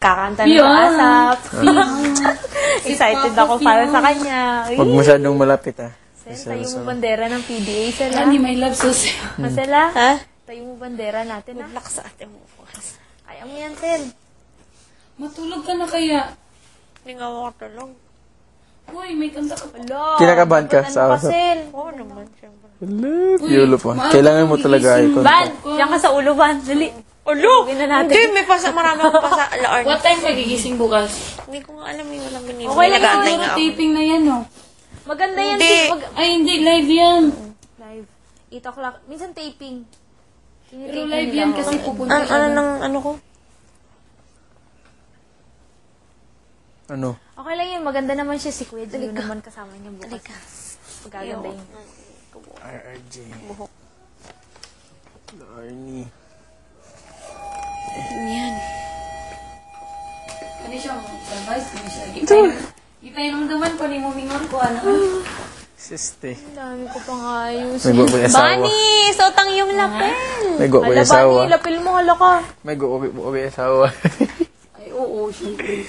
Kakanta ng asap. Excited ako para sa kanya. Huwag masyadong malapit, ah. Sen, tayo mo bandera ng PDA, Sela. Ani, my love, sus. Masela, Ha? tayo mo bandera natin, ha? Good luck sa ating bukas. Kaya mo yan, Sen. Matulog ka na kaya? Hindi nga ako tulog. Uy, may kanta ka pa. Hello. Kinakabahan ka sa asap? Sen. Oo naman, siyempre. Yolo pa. Kailangan mo talaga eye Ban, contact. diyan ka sa ulo, Ban. Dali. Ulo! Gawin na natin. Hindi, marami akong pasa. Laon. What time magigising bukas? Hindi ko nga alam yung walang binibigay. Okay lang Nag-aantay Siguro nga ako. taping na yan, no? Maganda yan. Hindi. Ay, hindi. Live yan. Live. 8 o'clock. Minsan taping. Pero live yan kasi pupunta Ano ko? Ano? Okay lang yun. Maganda naman siya si Kuya. Dali naman kasama niya bukas. Magaganda yun. RRJ. Buhok. Arnie. Yan. Ano siya? Advice ko siya. Ipainomdaman ko ni Mumingon ko, ano? Siste. Ang dami ko pang ayos. May go may asawa. Bani! Sotang yung lapel. May go may Ala, asawa. Bani, lapel mo. Hala ka. May go may asawa. Ay, oo, syempre.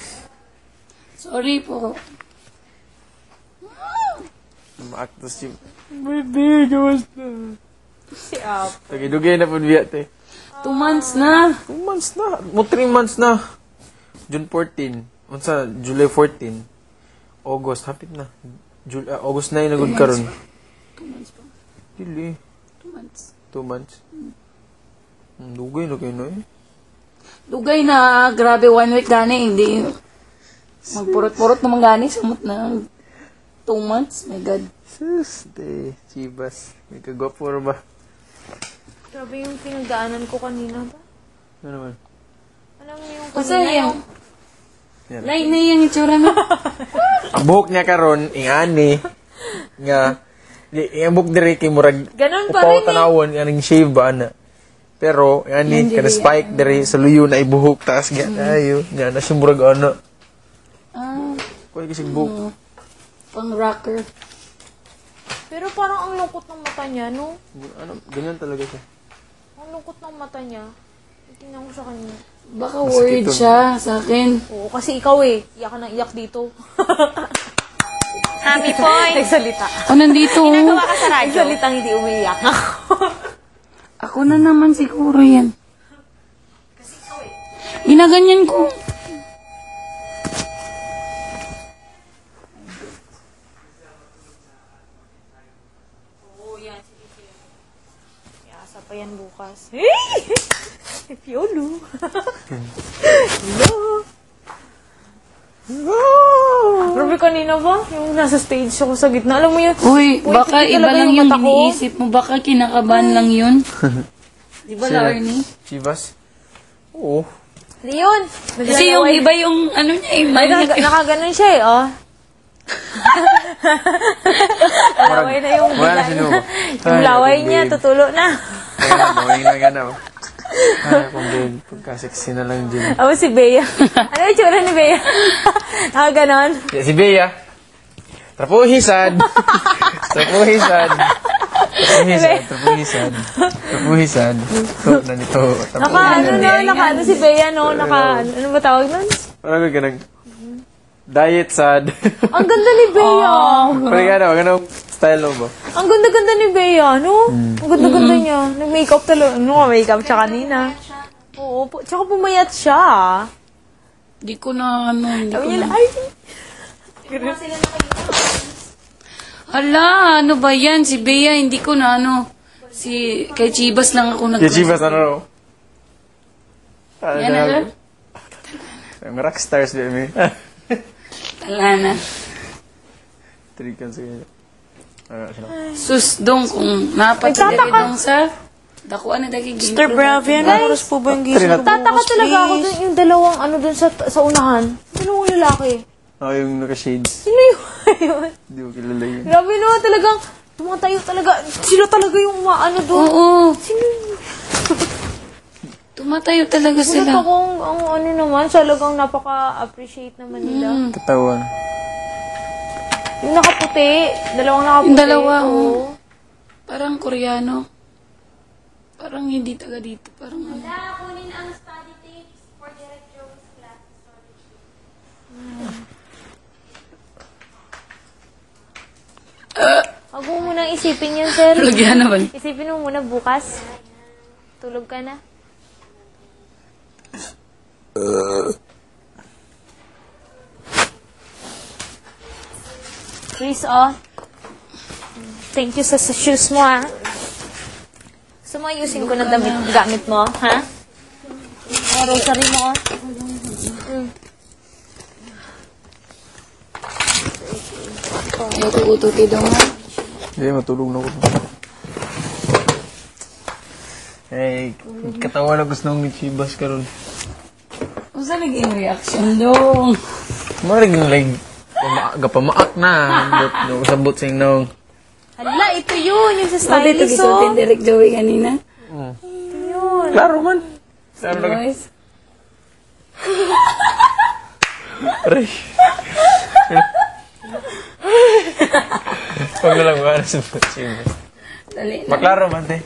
Sorry po. Maaktos yung... Baby, gawas na. Si Ap. Tagidugay na po biyat eh. 2 months na. 2 months na. Mo 3 months na. June 14. Unsa, July 14. August, hapit na. August 9 na gud karon. 2 months pa. Dili. 2 months. 2 months. Dugay na kayo na eh. Dugay na, grabe 1 week gani, hindi. Magpurot-purot naman gani, sumot na. 2 months, my God. Sus, de, chibas. May kagwapo rin ba? Grabe yung pinagdaanan ko kanina ba? Ano naman? Alam mo yung Kasi kanina yung, Yan. lain na yung itsura na. Ang buhok niya karon ingani nga ang buhok diri kay murag Ganon pa upaw rin eh. tanawon aning shave ba ana. Pero ingani kana spike diri sa luyo na ibuhok taas nga ayo nya na siya murag ana. Ah, Kuy kasi buhok. pang rocker. Pero parang ang lungkot ng mata niya, no? Ano, ganyan talaga siya. Ang lungkot ng mata niya. Tingnan ko sa kanya. Baka worried siya sa akin. Oo, kasi ikaw eh. Iyak ka ng iyak dito. Happy point! Nagsalita. O, nandito. Ginagawa ka sa radyo. Nagsalitang hindi umiiyak ako. Ako na naman siguro yan. Ginaganyan ko. Oo, yan. Sige, sige. Iasa pa yan bukas. Hey! Piolo. Hello. Grabe kanina ba? Yung nasa stage ako sa gitna. Alam mo yun? Uy, baka hindi iba talaga lang yung yung mata ko. iniisip mo. Baka kinakabahan lang yun. Di ba, Larnie? Chivas? Oo. Leon! Kasi yung iba yung ano niya, Ay, manic. nakaganon siya eh, oh. Laway na yung Wala na bigla sino. niya. Yung laway niya, tutulo na. Kaya mo na ganaw. Ay, kung din pagka-sexy na lang din. Ako si Bea. Ano yung tsura ni Bea? Nakaganon. Si Bea. Trapuhisan. Trapuhisan. Trapuhisan. So, nandito. Naka si Bea, no? Ano ba tawag nun? Parang ka nag diet sad. Ang ganda ni Bea. Parang ka na, ganong style mo ba? Ang ganda-ganda ni Bea, no? Ang ganda-ganda niya. Nag-makeup talaga. Ano, makeup siya kanina. Oo, tsaka pumayat siya. Di ko na ano, hindi ko Sabi niya, na. ay, Hala, ano ba yan? Si Bea, hindi ko na ano. Kay Chivas lang ako nag- Chivas, ano? Yan na. Ang rockstars din mi. Tala na. Trikan sa kanya. Sus, dong, kung napatid dong sa dakuan na daging Mr. Bravian, oras po ba yung gising ko tataka bukas, talaga ako please? dun yung dalawang ano dun sa unahan. Dalawang lalaki. Yung naka-shades. Sino yun? Hindi ko kilala yun. Grabe naman talagang, tumatayo talaga. Sila talaga yung ano doon. Oo, Sino yun? tumatayo talaga Gulat sila. akong, ang ano naman, talagang napaka-appreciate naman nila. Katawan. Yung nakaputi, dalawang nakaputi. Yung dalawa, oo. Parang Koreano. Parang hindi taga dito. Parang ano. Kunin ang study tapes for Direct Jones class. isipin yun, sir. Lagyan naman. Isipin mo muna bukas. Tulog ka na. Chris, oh. Thank you sa shoes mo, ah. Gusto mo ayusin ko na gamit mo, ha? Rosary mo, oh. Ututi daw nga. Hindi, matulog na ako. Eh, katawa na gusto nung Chibas karon. Kung saan naging reaction dong? Mariging like, pamaak na. Sabot sing nung. Hala, ito yun. Yung sa Sabi ito stylist, gisutin oh. Derek Joey kanina. Ito yun. Klaro man. Klaro na. Boys. Aray. Huwag na lang ba na sa Chibas. Dali na. Maklaro man, te.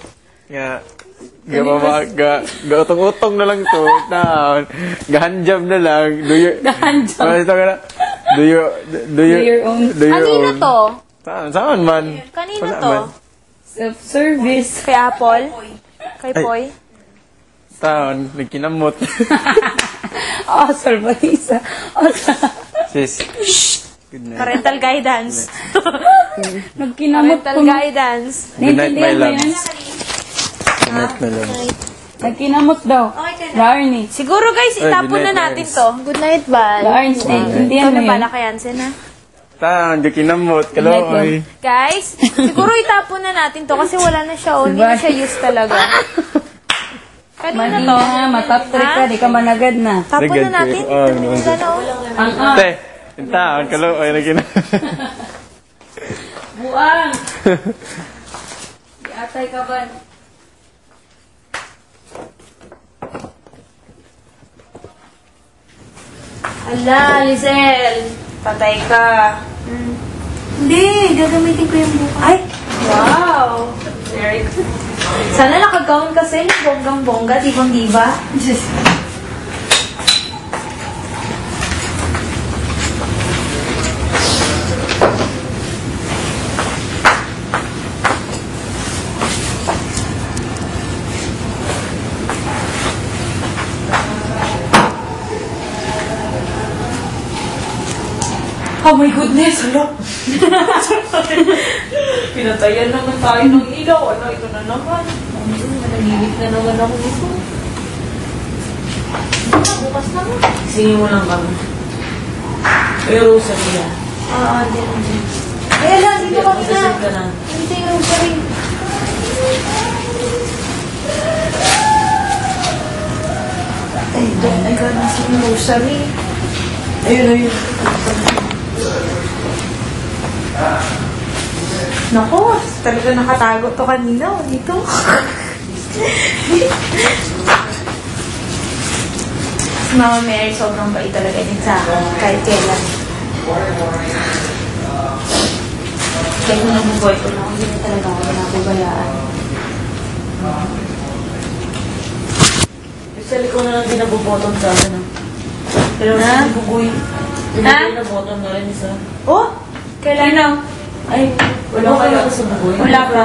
Utong-utong na lang to. Gahanjam na lang. Gahanjam. Do your own. Kanino to? Saan man? Kanino Wala to? man. Self-service. Kay Apple? Kay Ay. Poy? Taon, nagkinamot. Oh, sorpresa. Sis. Good night. Parental guidance. Nagkinamot Parental ko. guidance. Good night, my Naintindihan mo love. yan? Good night, my love. Nagkinamot daw. Larnie. Siguro guys, Ay, itapon good na night, natin guys. to. Good night, Val. Larnie, Ikaw naintindihan mo na yan? bala kay Yansen, ha? Taon, nagkinamot. Good night, Kaloy. Guys, siguro itapon na natin to kasi wala na siya. Oh. Hindi na siya use talaga. Kanina to? Mahina, mataptrik ka, di ka managad na. Tapon na Nagad natin. ko. Oh, Tumingin ka na, oh. Ang Te, yung taon, kaloy, nagkinamot. buang. Di atay ka ba? Ala, Lizelle. Patay ka. Hindi, gagamitin ko yung buka. Ay! Wow! Very good. Sana nakagawin kasi ng bonggang-bongga, dibang-diba. Oh my goodness! Hala! Pinatayan naman tayo ng ilaw. Ano, ito na naman. Managigit na naman ako nito. Bukas na mo. Singin mo lang kami. Pero sa niya. Din. Ay, ala, dito kami na. Mag-isip ka na. Hindi yung rosary. Ay, doon ay ka nasa yung rosary. Ayun. Naku, talaga nakatago to kanina. Dito. Si Mama Mary, sobrang bait talaga din sa akin. Kahit kailan. Kaya kung nabubuhay ko na, hindi na talaga ako nabubayaan. Actually, ko na lang din nabobottom sa akin. Pero Ha? si Bugoy. Ha? Na bottom na rin isa. Oh? Kailan? Ay, wala kayo ako sa Bugoy. Wala pa.